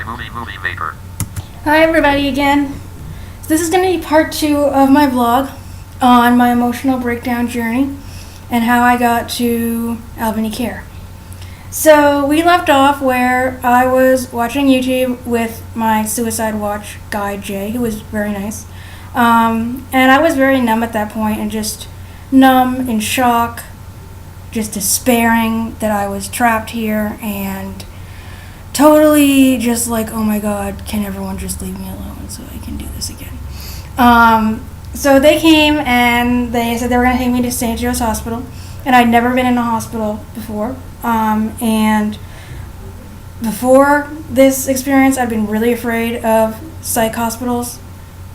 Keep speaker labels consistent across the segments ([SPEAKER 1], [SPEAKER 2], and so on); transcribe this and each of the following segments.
[SPEAKER 1] my movie vapor.
[SPEAKER 2] Hi everybody again. So this is going to be part 2 of my vlog on my emotional breakdown journey and how I got to Albany Care. So we left off where I was watching YouTube with my suicide watch guy Jay, who was very nice. And I was very numb at that point and just numb, in shock, just despairing that I was trapped here and totally just like, oh my god, can everyone just leave me alone so I can do this again? So they came and they said they were going to take me to St. Joe's Hospital, and I'd never been in a hospital before. And before this experience, I'd been really afraid of psych hospitals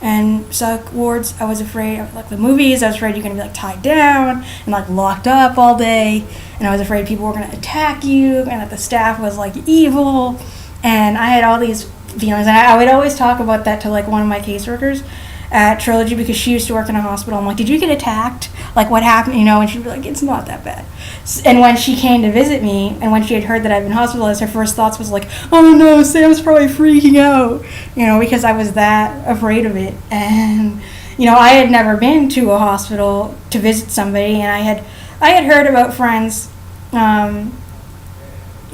[SPEAKER 2] and psych wards. I was afraid of like the movies. I was afraid you're going to be like tied down and like locked up all day. And I was afraid people were going to attack you and that the staff was like evil. And I had all these feelings. And I would always talk about that to like one of my caseworkers at Trilogy because she used to work in a hospital. I'm like, did you get attacked? Like what happened? You know, and she'd be like, it's not that bad. And when she came to visit me and when she had heard that I'd been hospitalized, her first thoughts was like, oh no, Sam's probably freaking out, you know, because I was that afraid of it. And, you know, I had never been to a hospital to visit somebody, and I had heard about friends, you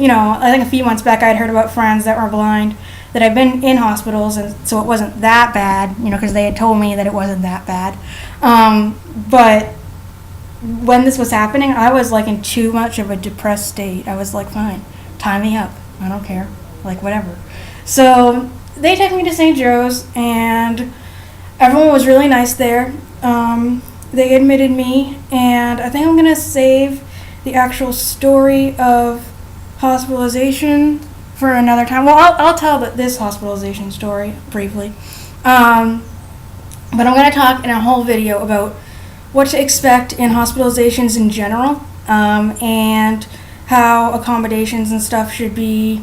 [SPEAKER 2] know, I think a few months back I had heard about friends that were blind that had been in hospitals, and so it wasn't that bad, you know, because they had told me that it wasn't that bad. But when this was happening, I was like in too much of a depressed state. I was like, fine, tie me up. I don't care. Like, whatever. So they took me to St. Joe's, and everyone was really nice there. They admitted me, and I think I'm going to save the actual story of hospitalization for another time. Well, I'll tell this hospitalization story briefly. But I'm going to talk in a whole video about what to expect in hospitalizations in general, and how accommodations and stuff should be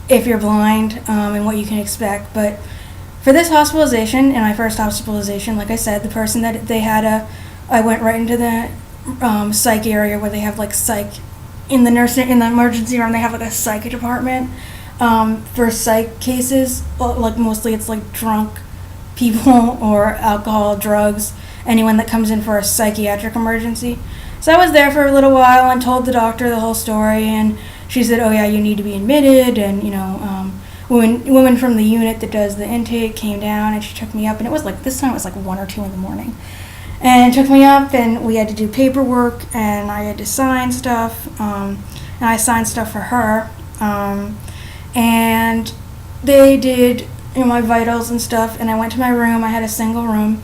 [SPEAKER 2] if you're blind, and what you can expect. But for this hospitalization, in my first hospitalization, like I said, the person that they had I went right into the psych area where they have like psych in the emergency room. They have like a psych department for psych cases. Like mostly it's like drunk people or alcohol, drugs, anyone that comes in for a psychiatric emergency. So I was there for a little while and told the doctor the whole story, and she said, oh yeah, you need to be admitted, and you know, women from the unit that does the intake came down and she took me up, and it was like, this time it was like 1 or 2 in the morning, and took me up and we had to do paperwork and I had to sign stuff, and I signed stuff for her, and they did, you know, my vitals and stuff, and I went to my room. I had a single room,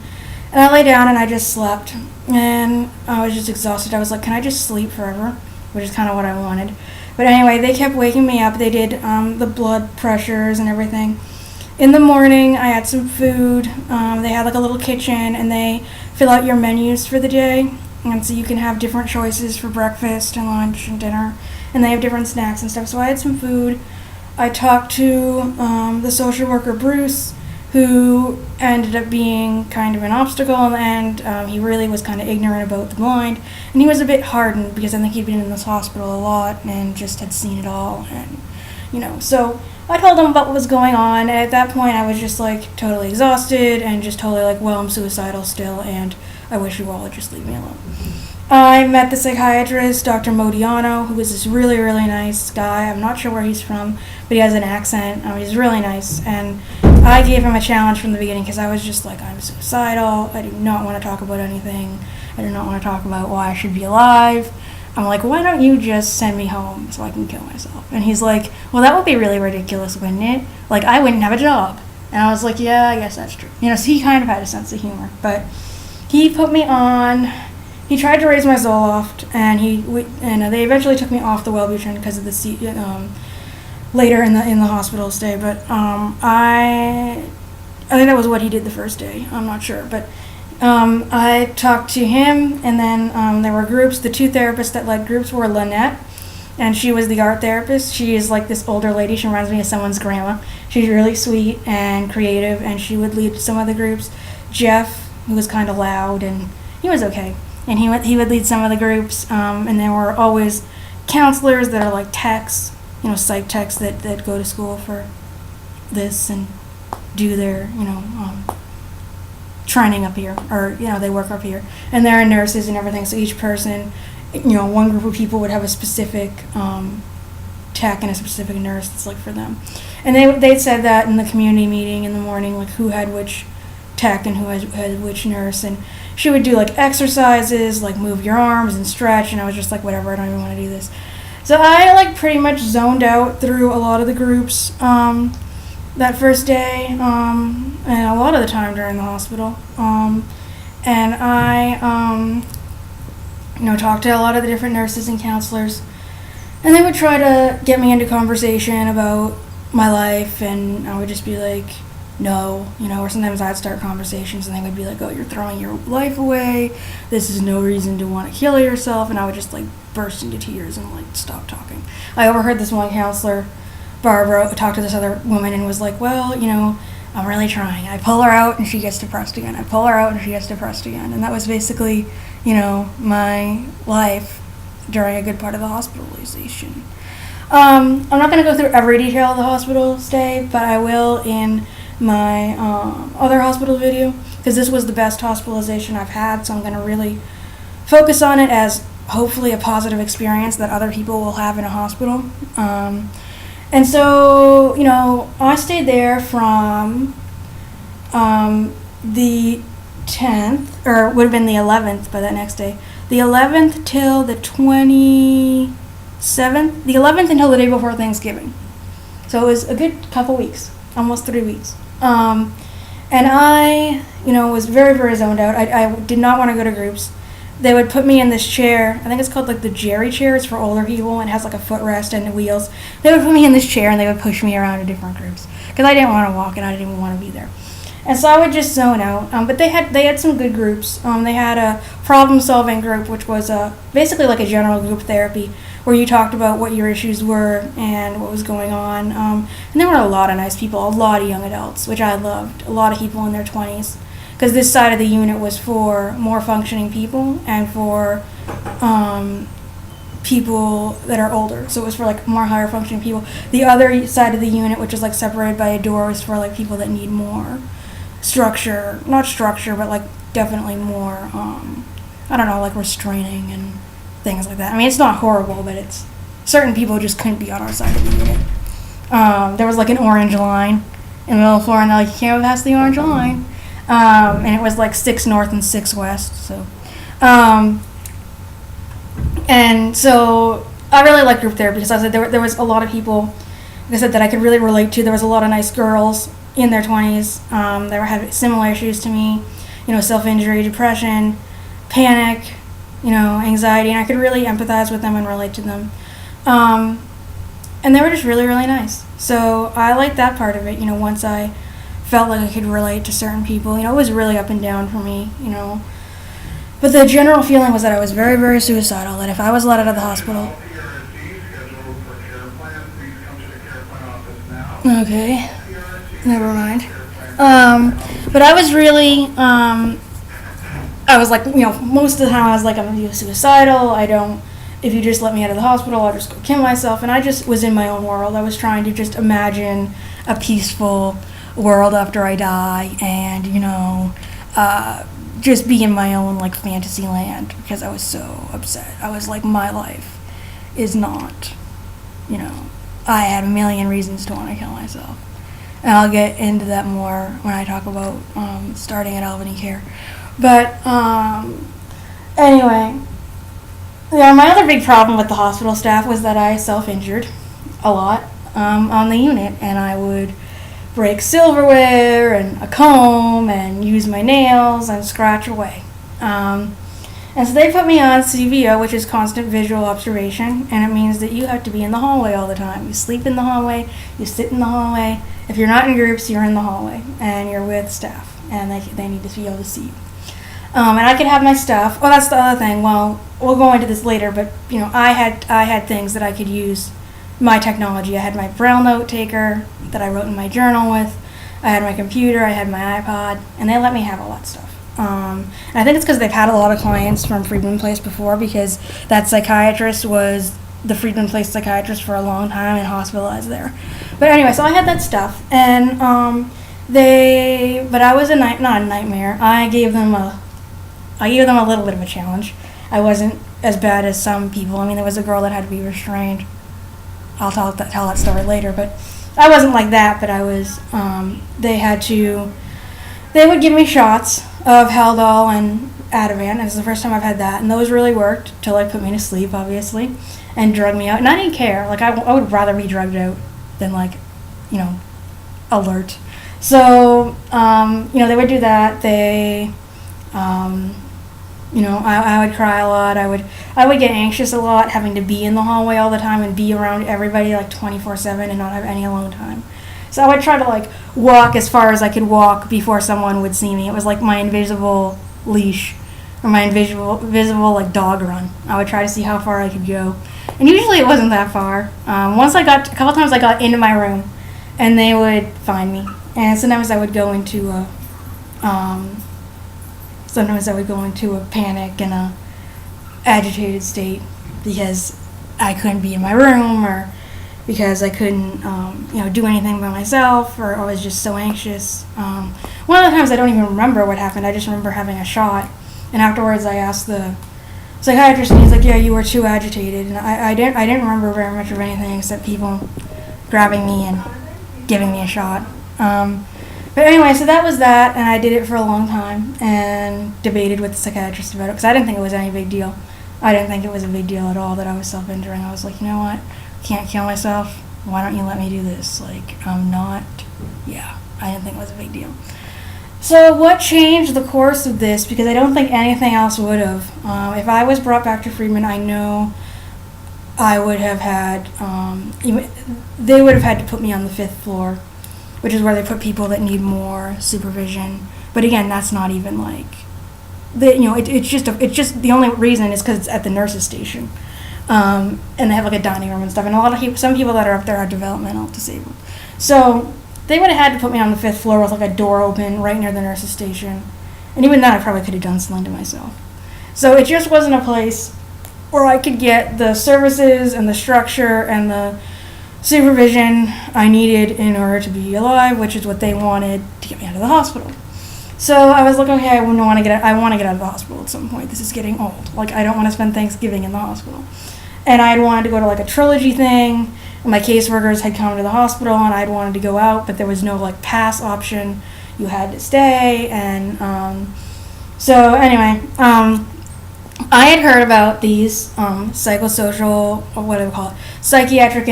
[SPEAKER 2] and I lay down and I just slept, and I was just exhausted. I was like, can I just sleep forever? Which is kind of what I wanted. But anyway, they kept waking me up. They did the blood pressures and everything. In the morning, I had some food. They had like a little kitchen, and they fill out your menus for the day, and so you can have different choices for breakfast and lunch and dinner, and they have different snacks and stuff. So I had some food. I talked to the social worker, Bruce, who ended up being kind of an obstacle in the end. He really was kind of ignorant about the blind, and he was a bit hardened because I think he'd been in this hospital a lot and just had seen it all, and you know, so I told him about what was going on, and at that point I was just like totally exhausted and just totally like, well, I'm suicidal still, and I wish you all would just leave me alone. I met the psychiatrist, Dr. Modiano, who was this really, really nice guy. I'm not sure where he's from, but he has an accent. He's really nice, and I gave him a challenge from the beginning because I was just like, I'm suicidal. I do not want to talk about anything. I do not want to talk about why I should be alive. I'm like, why don't you just send me home so I can kill myself? And he's like, well, that would be really ridiculous, wouldn't it? Like, I wouldn't have a job. And I was like, yeah, I guess that's true. You know, so he kind of had a sense of humor. But he put me on, he tried to raise my Zoloft, and they eventually took me off the Wellbutrin because of the later in the hospital stay. But I think that was what he did the first day. I'm not sure, but I talked to him, and then there were groups. The 2 therapists that led groups were Lynette, and she was the art therapist. She is like this older lady. She reminds me of someone's grandma. She's really sweet and creative, and she would lead some of the groups. Jeff, who was kind of loud, and he was okay, and he would lead some of the groups, and there were always counselors that are like techs, you know, psych techs that go to school for this and do their, training up here, or, they work up here. And there are nurses and everything, so each person, one group of people would have a specific tech and a specific nurse that's like for them. And they said that in the community meeting in the morning, like who had which tech and who had which nurse, and she would do like exercises, like move your arms and stretch, and I was just like, whatever, I don't even want to do this. So I like pretty much zoned out through a lot of the groups that first day, and a lot of the time during the hospital. And I, talked to a lot of the different nurses and counselors, and they would try to get me into conversation about my life, and I would just be like, no, or sometimes I'd start conversations and they would be like, oh, you're throwing your life away, this is no reason to want to kill yourself, and I would just like burst into tears and like stop talking. I overheard this one counselor, Barbara, talk to this other woman and was like, well, I'm really trying. I pull her out and she gets depressed again. I pull her out and she gets depressed again. And that was basically, my life during a good part of the hospitalization. I'm not going to go through every detail of the hospital stay, but I will in my other hospital video, because this was the best hospitalization I've had, so I'm going to really focus on it as hopefully a positive experience that other people will have in a hospital. And so, I stayed there from the 10th, or it would have been the 11th by that next day, the 11th till the 27th, the 11th until the day before Thanksgiving. So it was a good couple weeks, almost 3 weeks. And I, was very, very zoned out. I did not want to go to groups. They would put me in this chair. I think it's called like the Jerry chair. It's for older people and it has like a footrest and wheels. They would put me in this chair and they would push me around to different groups because I didn't want to walk and I didn't even want to be there. And so I would just zone out. But they had some good groups. They had a problem-solving group, which was basically like a general group therapy where you talked about what your issues were and what was going on. And there were a lot of nice people, a lot of young adults, which I loved. A lot of people in their 20s. Because this side of the unit was for more functioning people and for people that are older. So it was for like more higher functioning people. The other side of the unit, which is like separated by a door, was for like people that need more structure. Not structure, but like definitely more, like restraining and things like that. I mean, it's not horrible, but it's certain people just couldn't be on our side of the unit. There was like an orange line in the middle of the floor, and they're like, you can't pass the orange line. And it was like 6 north and 6 west, so. And so I really liked group therapy because I said there was a lot of people, like I said, that I could really relate to. There was a lot of nice girls in their 20s that had similar issues to me, self-injury, depression, panic, anxiety, and I could really empathize with them and relate to them. And they were just really, really nice. So I liked that part of it, once I felt like I could relate to certain people. It was really up and down for me, But the general feeling was that I was very, very suicidal, that if I was let out of the hospital... Okay, never mind. But I was really, I was like, most of the time I was like, I'm going to be suicidal, if you just let me out of the hospital, I'll just go kill myself, and I just was in my own world. I was trying to just imagine a peaceful world after I die, and just be in my own like fantasy land because I was so upset. I was like, my life is not, I had a million reasons to want to kill myself, and I'll get into that more when I talk about starting at Albany Care. But anyway, my other big problem with the hospital staff was that I self-injured a lot on the unit, and I would break silverware and a comb and use my nails and scratch away. And so they put me on CVO, which is constant visual observation, and it means that you have to be in the hallway all the time. You sleep in the hallway, you sit in the hallway. If you're not in groups, you're in the hallway, and you're with staff, and they need to be able to see you. And I could have my stuff. Oh, that's the other thing. Well, we'll go into this later, but I had things that I could use. My technology. I had my Braille note taker that I wrote in my journal with. I had my computer. I had my iPod, and they let me have all that stuff. And I think it's because they've had a lot of clients from Friedman Place before, because that psychiatrist was the Friedman Place psychiatrist for a long time and hospitalized there. But anyway, so I had that stuff, and but I was not a nightmare. I gave them a little bit of a challenge. I wasn't as bad as some people. I mean, there was a girl that had to be restrained. I'll tell that story later, but I wasn't like that. But I was. They would give me shots of Haldol and Ativan, and it's the first time I've had that, and those really worked to like put me to sleep, obviously, and drug me out. And I didn't care. Like I would rather be drugged out than like, alert. So they would do that. They, I would cry a lot. I would get anxious a lot, having to be in the hallway all the time and be around everybody like 24/7 and not have any alone time. So I would try to like walk as far as I could walk before someone would see me. It was like my invisible leash or my visible like dog run. I would try to see how far I could go, and usually it wasn't that far. A couple times I got into my room, and they would find me, and sometimes I would go into a panic and a agitated state because I couldn't be in my room or because I couldn't, do anything by myself, or I was just so anxious. One of the times I don't even remember what happened. I just remember having a shot, and afterwards I asked the psychiatrist, and he's like, "Yeah, you were too agitated." And I didn't remember very much of anything except people grabbing me and giving me a shot. But anyway, so that was that, and I did it for a long time and debated with the psychiatrist about it because I didn't think it was any big deal. I didn't think it was a big deal at all that I was self-injuring. I was like, you know what? Can't kill myself. Why don't you let me do this? I didn't think it was a big deal. So what changed the course of this? Because I don't think anything else would have. If I was brought back to Friedman, I know I would have had, they would have had to put me on the 5th floor, which is where they put people that need more supervision. But again, that's not even like, it's just the only reason is because it's at the nurses' station. And they have like a dining room and stuff, and some people that are up there are developmental disabled. So they would have had to put me on the 5th floor with like a door open right near the nurses' station, and even then I probably could have done something to myself. So it just wasn't a place where I could get the services and the structure and the supervision I needed in order to be alive, which is what they wanted to get me out of the hospital. So I was like, okay, I want to get out of the hospital at some point. This is getting old. Like, I don't want to spend Thanksgiving in the hospital. And I had wanted to go to like a trilogy thing. And my caseworkers had come to the hospital, and I'd wanted to go out, but there was no like pass option. You had to stay. And so anyway, I had heard about these psychosocial, or what do we call it, psychiatric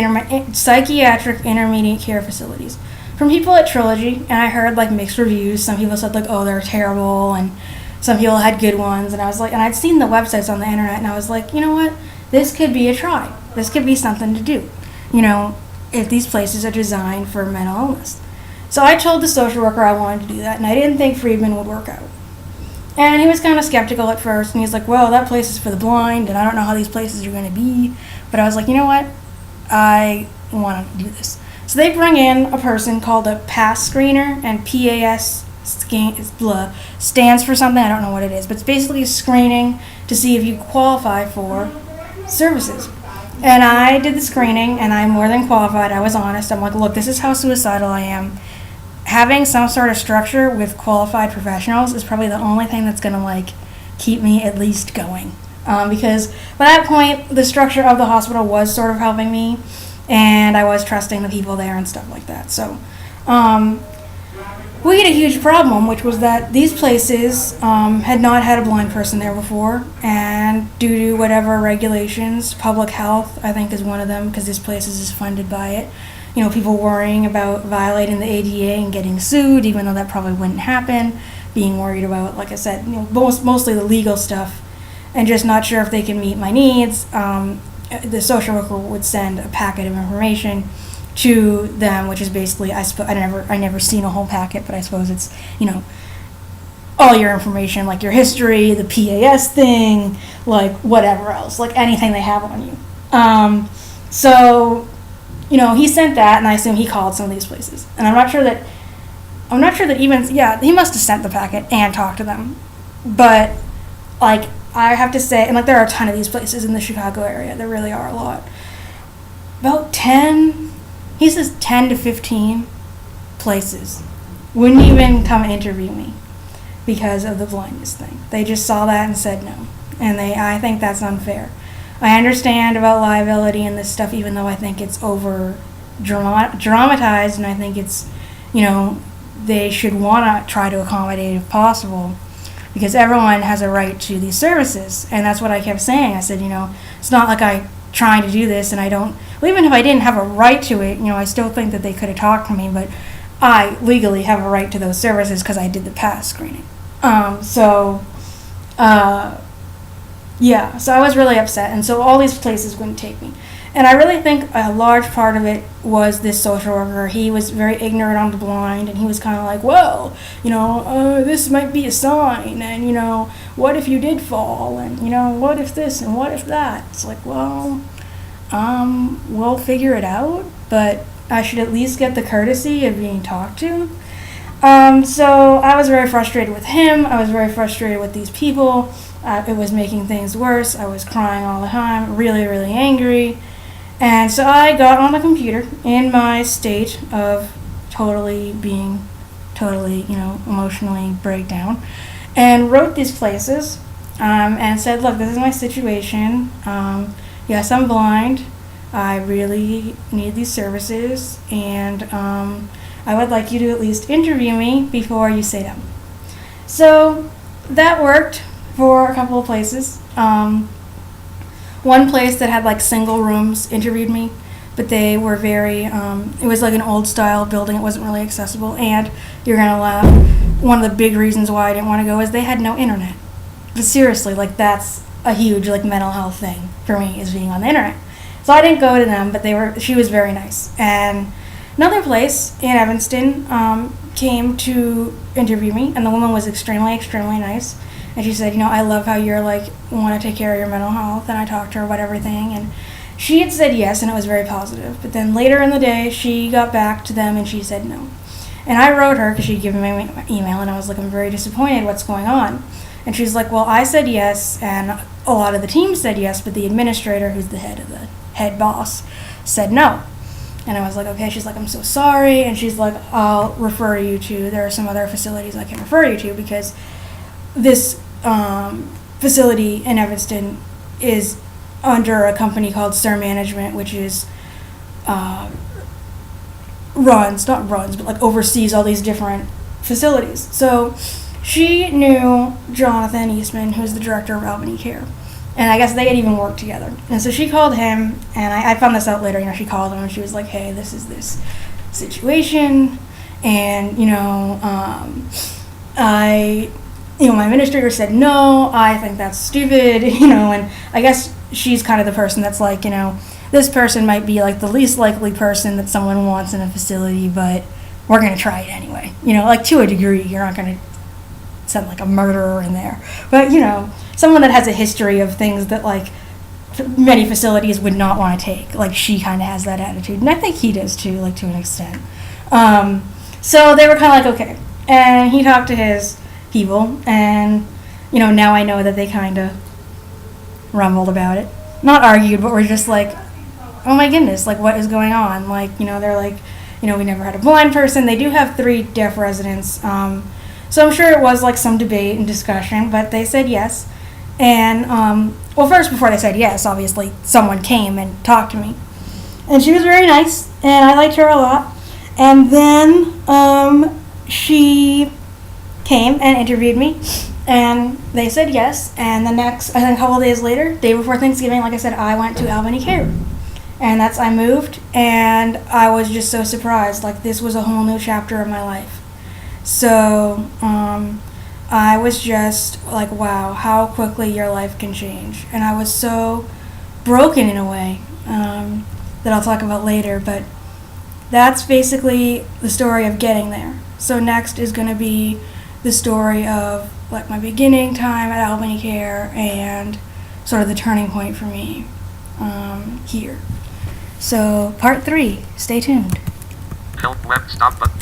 [SPEAKER 2] intermediate care facilities from people at Trilogy, and I heard like mixed reviews. Some people said like, oh, they're terrible, and some people had good ones. And I was like, and I'd seen the websites on the internet, and I was like, you know what, this could be a try. This could be something to do, if these places are designed for mental illness. So I told the social worker I wanted to do that, and I didn't think Friedman would work out. And he was kind of skeptical at first, and he's like, well, that place is for the blind, and I don't know how these places are going to be. But I was like, you know what? I want to do this. So they bring in a person called a PAS screener, and PAS stands for something. I don't know what it is, but it's basically a screening to see if you qualify for services. And I did the screening, and I'm more than qualified. I was honest. I'm like, look, this is how suicidal I am. Having some sort of structure with qualified professionals is probably the only thing that's going to keep me at least going. Because by that point, the structure of the hospital was sort of helping me, and I was trusting the people there and stuff like that. So we had a huge problem, which was that these places had not had a blind person there before, and due to whatever regulations, public health, I think, is one of them, because this place is funded by it. People worrying about violating the ADA and getting sued, even though that probably wouldn't happen, being worried about, like I said, mostly the legal stuff, and just not sure if they can meet my needs. The social worker would send a packet of information to them, which is basically, I never seen a whole packet, but I suppose it's, all your information, like your history, the PAS thing, whatever else, anything they have on you. So he sent that, and I assume he called some of these places. And I'm not sure that even, he must have sent the packet and talked to them. But, I have to say, and there are a ton of these places in the Chicago area. There really are a lot. about 10, he says 10 to 15 places wouldn't even come interview me because of the blindness thing. They just saw that and said no. And I think that's unfair. I understand about liability and this stuff, even though I think it's over dramatized, and I think it's, they should want to try to accommodate if possible, because everyone has a right to these services. And that's what I kept saying. I said, it's not like I'm trying to do this and I don't, well, even if I didn't have a right to it, I still think that they could have talked to me, but I legally have a right to those services because I did the PASS screening. So I was really upset, and so all these places wouldn't take me. And I really think a large part of it was this social worker. He was very ignorant on the blind, and he was kind of like, well, this might be a sign, and, what if you did fall, and, what if this, and what if that? It's like, well, we'll figure it out, but I should at least get the courtesy of being talked to. So I was very frustrated with him. I was very frustrated with these people. It was making things worse. I was crying all the time, really, really angry. And so I got on the computer in my state of emotionally breakdown, and wrote these places, and said, look, this is my situation. Yes, I'm blind. I really need these services, and I would like you to at least interview me before you say no. So that worked for a couple of places. One place that had single rooms interviewed me, but they were very, it was like an old style building. It wasn't really accessible, and you're going to laugh. One of the big reasons why I didn't want to go is they had no internet. But seriously, that's a huge mental health thing for me, is being on the internet. So I didn't go to them, but she was very nice. And another place in Evanston came to interview me, and the woman was extremely, extremely nice. And she said, I love how you're want to take care of your mental health. And I talked to her about everything, and she had said yes, and it was very positive. But then later in the day, she got back to them and she said no. And I wrote her because she'd given me my email, and I was I'm very disappointed. What's going on? And she's like, well, I said yes, and a lot of the team said yes, but the administrator, who's the head boss, said no. And I was like, okay. She's like, I'm so sorry. And she's like, I'll refer you to, there are some other facilities I can refer you to, because this facility in Evanston is under a company called SIR Management, which is oversees all these different facilities. So she knew Jonathan Eastman, who's the director of Albany Care, and I guess they had even worked together. And so she called him, and I found this out later. She called him and she was like, hey, this is this situation, and my administrator said no, I think that's stupid, and I guess she's kind of the person that's this person might be the least likely person that someone wants in a facility, but we're going to try it anyway. To a degree, you're not going to send a murderer in there. But, someone that has a history of things that many facilities would not want to take. She kind of has that attitude. And I think he does too, to an extent. So they were kind of okay. And he talked to his people, and now I know that they kind of rumbled about it, not argued, but were just oh my goodness, what is going on? They're we never had a blind person. They do have 3 deaf residents, so I'm sure it was some debate and discussion, but they said yes. And first, before they said yes, obviously someone came and talked to me, and she was very nice, and I liked her a lot. And then she came and interviewed me, and they said yes. And the next, I think a couple of days later, day before Thanksgiving, like I said, I went to Albany Care, and I moved, and I was just so surprised. This was a whole new chapter of my life. So I was just wow, how quickly your life can change. And I was so broken in a way that I'll talk about later, but that's basically the story of getting there. So next is going to be the story of my beginning time at Albany Care and sort of the turning point for me here. So part 3, stay tuned.
[SPEAKER 1] Help web stop button.